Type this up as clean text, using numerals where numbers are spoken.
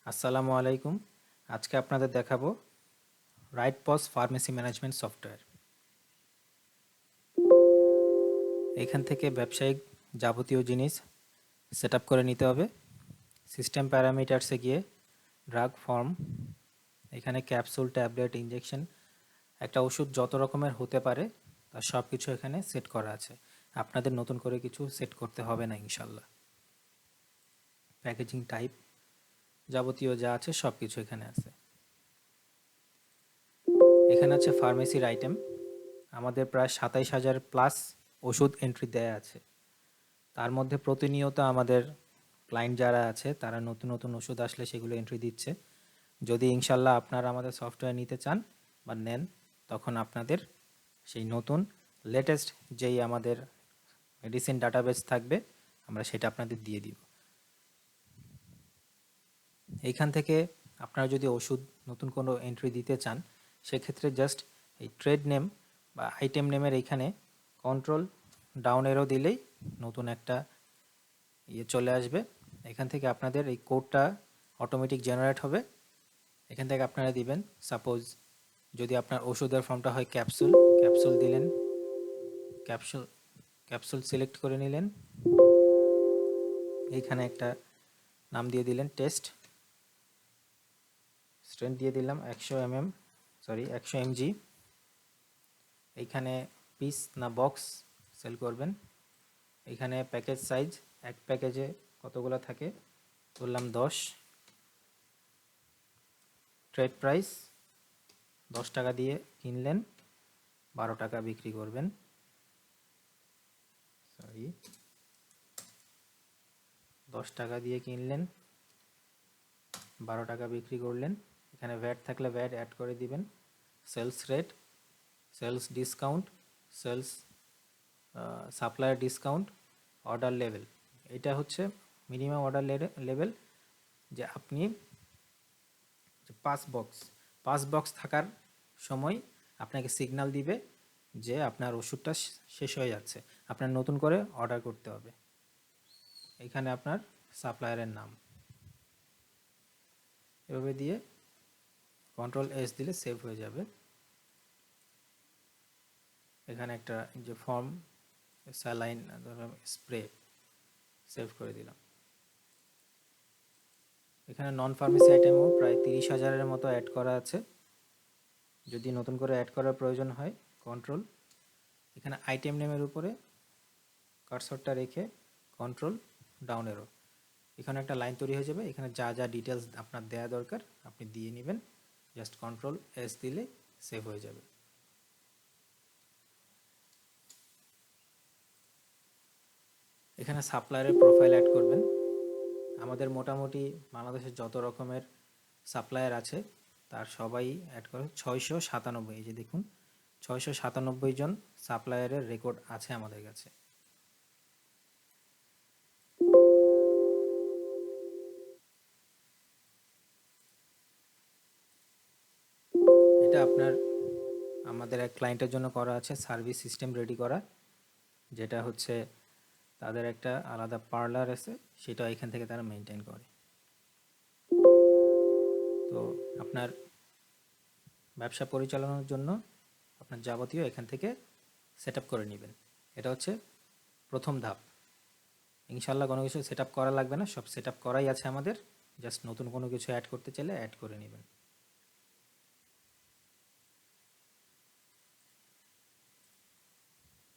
আসসালামু আলাইকুম। আজকে আপনাদের দেখাবো right POS pharmacy management software. এখান থেকে ব্যবসায়িক যাবতীয় জিনিস সেট আপ করে নিতে হবে। সিস্টেম প্যারামিটারসে গিয়ে ড্রাগ ফর্ম, এখানে ক্যাপসুল, ট্যাবলেট, ইঞ্জেকশন, একটা ওষুধ যত রকমের হতে পারে তার সব কিছু এখানে সেট করা আছে। আপনাদের নতুন করে কিছু সেট করতে হবে না ইনশাল্লাহ। প্যাকেজিং টাইপ, যাবতীয় যা আছে সব কিছু এখানে আছে। এখানে আছে ফার্মেসির আইটেম। আমাদের প্রায় ২৭,০০০ প্লাস ওষুধ এন্ট্রি দেয়া আছে। তার মধ্যে প্রতিনিয়ত আমাদের ক্লায়েন্ট যারা আছে তারা নতুন নতুন ওষুধ আসলে সেগুলো এন্ট্রি দিচ্ছে। যদি ইনশাল্লাহ আপনারা আমাদের সফটওয়্যার নিতে চান বা নেন, তখন আপনাদের সেই নতুন লেটেস্ট যেই আমাদের মেডিসিন ডাটাবেস থাকবে আমরা সেটা আপনাদের দিয়ে দিব। এইখান থেকে আপনারা যদি ওষুধ নতুন কোনো এন্ট্রি দিতে চান, সেক্ষেত্রে জাস্ট এই ট্রেড নেম বা আইটেম নেমের এইখানে কন্ট্রোল ডাউন এরো দিলেই নতুন একটা চলে আসবে। এখান থেকে আপনাদের এই কোডটা অটোমেটিক জেনারেট হবে। এখান থেকে আপনারা দিবেন, সাপোজ যদি আপনার ওষুধের ফর্মটা হয় ক্যাপসুল, ক্যাপসুল দিলেন, ক্যাপসুল সিলেক্ট করে নিলেন, এইখানে একটা নাম দিয়ে দিলেন টেস্ট, স্ট্রেন্থ দিয়ে দিলাম 100 mg। এইখানে পিস না বক্স সেল করবেন। এইখানে প্যাকেজ সাইজ, এক প্যাকেজে কতগুলো থাকে বললাম 10। ট্রেড প্রাইস 10 টাকা দিয়ে কিনলেন, 12 টাকা বিক্রি করবেন। 10 টাকা দিয়ে কিনলেন, 12 টাকা বিক্রি করলেন। এখানে ভ্যাট থাকলে ভ্যাট অ্যাড করে দিবেন। Sales rate, sales discount, sales supplier discount, order level. এটা হচ্ছে মিনিমাম অর্ডার লেভেল, যে আপনি 5 বক্স থাকার সময় আপনাকে সিগন্যাল দিবে যে আপনার ওষুধটা শেষ হয়ে যাচ্ছে, আপনার নতুন করে অর্ডার করতে হবে। এখানে আপনার সাপ্লায়ারের নাম এভাবে দিয়ে কন্ট্রোল এস দিলে সেভ হয়ে যাবে। এখানে একটা যে ফর্ম, স্যালাইন, স্প্রে সেভ করে দিলাম। এখানে নন ফার্মেসি আইটেমও প্রায় 30,000-এর মতো অ্যাড করা আছে। যদি নতুন করে অ্যাড করার প্রয়োজন হয়, কন্ট্রোল, এখানে আইটেম নেমের উপরে কার্সরটা রেখে কন্ট্রোল ডাউন এরো, এখানে একটা লাইন তৈরি হয়ে যাবে। এখানে যা যা ডিটেলস আপনার দেওয়া দরকার আপনি দিয়ে নেবেন, জাস্ট কন্ট্রোল এস দিলে সেভ হয়ে যাবে। এখানে সাপ্লায়ারের প্রোফাইল অ্যাড করবেন। আমাদের মোটামুটি বাংলাদেশের যত রকমের সাপ্লায়ার আছে তার সবাই অ্যাড করে 697, এই যে দেখুন 697 জন সাপ্লায়ারের রেকর্ড আছে আমাদের কাছে। এটা আপনার আমাদের এক ক্লায়েন্টের জন্য করা আছে সার্ভিস সিস্টেম রেডি করা, যেটা হচ্ছে তাদের একটা আলাদা পার্লার আছে, সেটা এখান থেকে তারা মেনটেন করে। তো আপনার ব্যবসা পরিচালনার জন্য আপনার যাবতীয় এখান থেকে সেট আপ করে নেবেন। এটা হচ্ছে প্রথম ধাপ। ইনশাল্লাহ কোনো কিছু সেট আপ করা লাগবে না, সব সেট আপ করাই আছে আমাদের, জাস্ট নতুন কোনো কিছু অ্যাড করতে চাইলে অ্যাড করে নেবেন।